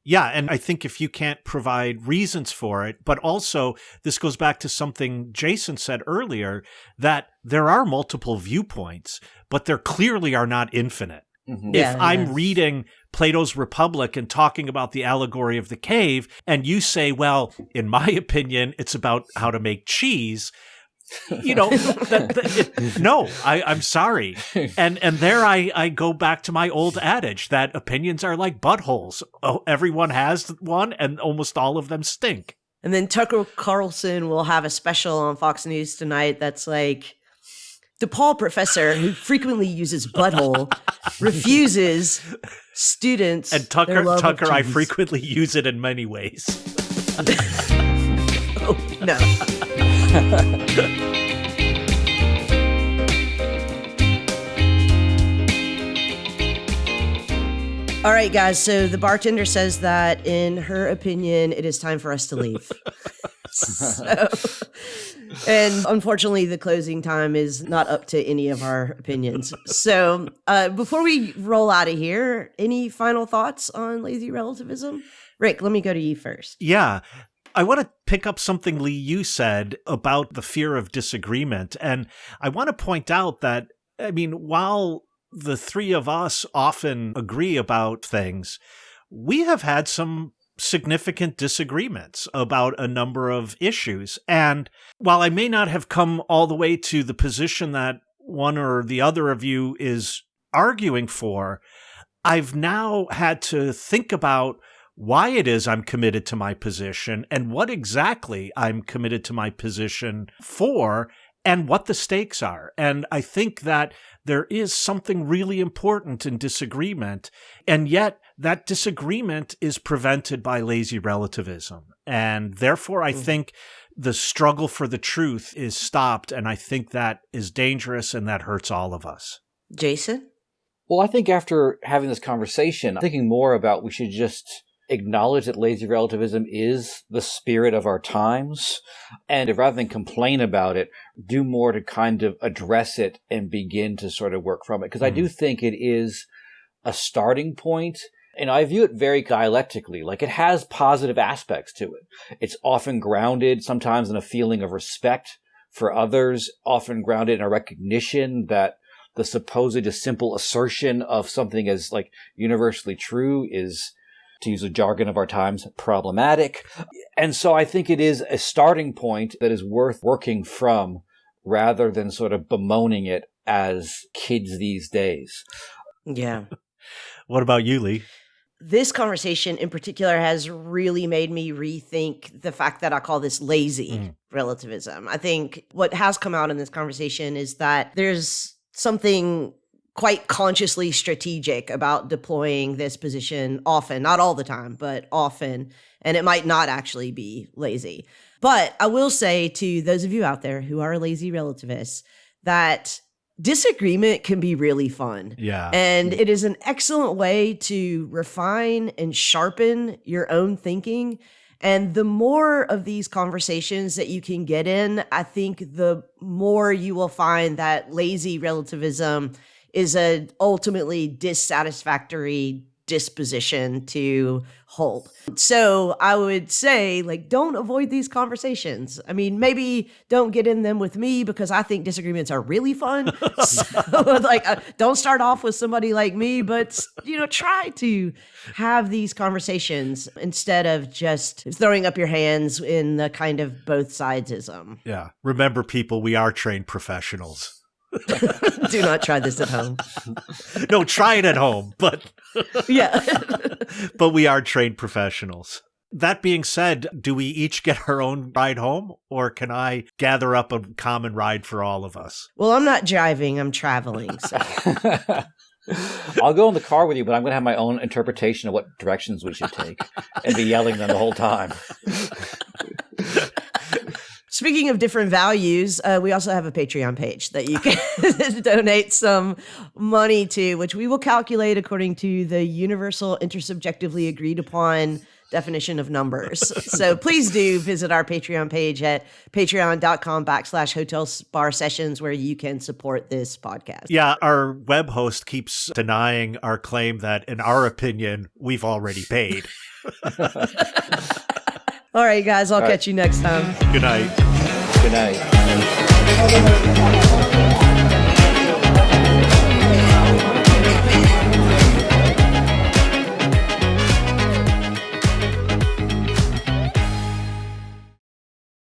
Speaker 3: Yeah, and I think if you can't provide reasons for it, but also this goes back to something Jason said earlier, that there are multiple viewpoints, but there clearly are not infinite. If I'm reading Plato's Republic and talking about the allegory of the cave, and you say, well, in my opinion, it's about how to make cheese, No, I'm sorry. And there I go back to my old adage that opinions are like buttholes. Oh, everyone has one, and almost all of them stink.
Speaker 1: And then Tucker Carlson will have a special on Fox News tonight that's like, DePaul professor who frequently uses butthole refuses students.
Speaker 3: And Tucker, I frequently use it in many ways.
Speaker 1: Oh, no. All right, guys. So the bartender says that, in her opinion, it is time for us to leave. And unfortunately, the closing time is not up to any of our opinions. So before we roll out of here, any final thoughts on lazy relativism? Rick, let me go to you first.
Speaker 3: Yeah. I want to pick up something, Leigh, you said about the fear of disagreement. And I want to point out that, while the three of us often agree about things, we have had some significant disagreements about a number of issues. And while I may not have come all the way to the position that one or the other of you is arguing for, I've now had to think about why it is I'm committed to my position and what exactly I'm committed to my position for and what the stakes are. And I think that there is something really important in disagreement, and yet that disagreement is prevented by lazy relativism. And therefore, I think the struggle for the truth is stopped, and I think that is dangerous and that hurts all of us.
Speaker 1: Jason?
Speaker 2: Well, I think after having this conversation, I'm thinking more about we should just acknowledge that lazy relativism is the spirit of our times, and rather than complain about it, do more to kind of address it and begin to sort of work from it. Because I do think it is a starting point, and I view it very dialectically. Like, it has positive aspects to it. It's often grounded sometimes in a feeling of respect for others, often grounded in a recognition that the supposed just simple assertion of something as like universally true is, to use the jargon of our times, problematic. And so I think it is a starting point that is worth working from rather than sort of bemoaning it as kids these days.
Speaker 1: Yeah.
Speaker 3: What about you, Leigh?
Speaker 1: This conversation in particular has really made me rethink the fact that I call this lazy relativism. I think what has come out in this conversation is that there's something quite consciously strategic about deploying this position often, not all the time, but often, and it might not actually be lazy. But I will say to those of you out there who are lazy relativists that disagreement can be really fun.
Speaker 3: Yeah.
Speaker 1: And it is an excellent way to refine and sharpen your own thinking. And the more of these conversations that you can get in, I think the more you will find that lazy relativism is a ultimately dissatisfactory disposition to hold. So I would say, like, don't avoid these conversations. I mean, maybe don't get in them with me because I think disagreements are really fun. So, don't start off with somebody like me, but, try to have these conversations instead of just throwing up your hands in the kind of both sidesism.
Speaker 3: Yeah. Remember, people, we are trained professionals.
Speaker 1: Do not try this at home.
Speaker 3: No, try it at home, but
Speaker 1: yeah.
Speaker 3: But we are trained professionals. That being said, do we each get our own ride home, or can I gather up a common ride for all of us?
Speaker 1: Well, I'm not driving, I'm traveling. So.
Speaker 2: I'll go in the car with you, but I'm going to have my own interpretation of what directions we should take and be yelling them the whole time.
Speaker 1: Speaking of different values, we also have a Patreon page that you can donate some money to, which we will calculate according to the universal intersubjectively agreed upon definition of numbers. So please do visit our Patreon page at patreon.com/hotelsparsessions where you can support this podcast.
Speaker 3: Yeah, our web host keeps denying our claim that, in our opinion, we've already paid.
Speaker 1: All right, guys, I'll catch you next time.
Speaker 3: Good night.
Speaker 2: Good night.